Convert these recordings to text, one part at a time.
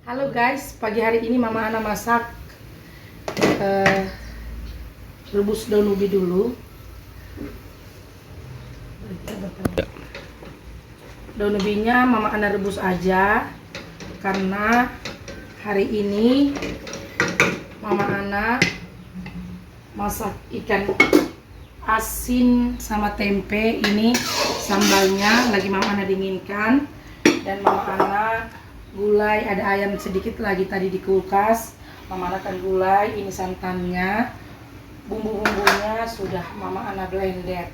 Halo guys, pagi hari ini Mama Ana masak rebus daun ubi dulu. Daun ubinya Mama Ana rebus aja karena hari ini Mama Ana masak ikan asin sama tempe. Ini sambalnya lagi Mama Ana dinginkan, dan Mama Ana gulai, ada ayam sedikit lagi tadi di kulkas. Mama Ana akan gulai. Ini santannya, bumbu-bumbunya sudah Mama Ana blender.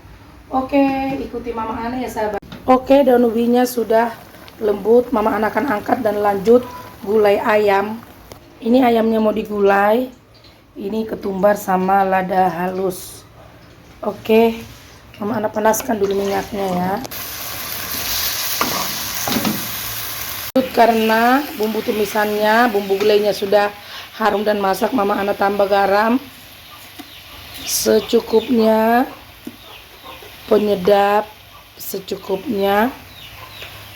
Oke, ikuti Mama Ana ya sahabat. Oke, daun ubinya sudah lembut. Mama Ana akan angkat dan lanjut gulai ayam. Ini ayamnya mau digulai. Ini ketumbar sama lada halus. Oke, Mama Ana panaskan dulu minyaknya ya. Karena bumbu tumisannya, bumbu gulainya sudah harum dan masak, Mama Ana tambah garam secukupnya, penyedap secukupnya,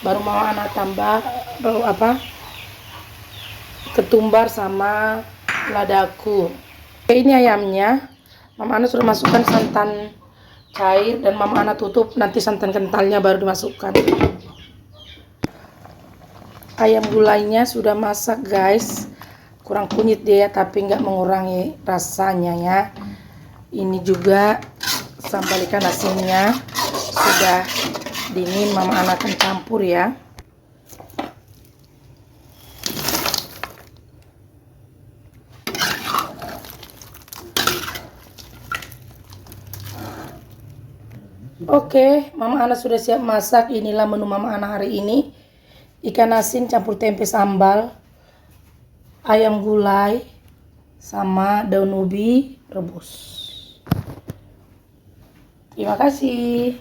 baru Mama Ana tambah ketumbar sama ladaku. Oke, ini ayamnya Mama Ana sudah masukkan santan cair dan Mama Ana tutup, nanti santan kentalnya baru dimasukkan. Ayam gulainya sudah masak guys, kurang kunyit dia tapi nggak mengurangi rasanya ya. Ini juga sambal ikan asinnya sudah dingin, Mama Ana akan campur ya. Oke, Mama Ana sudah siap masak. Inilah menu Mama Ana hari ini. Ikan asin campur tempe sambal, ayam gulai, sama daun ubi rebus. Terima kasih.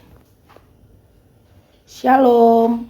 Shalom.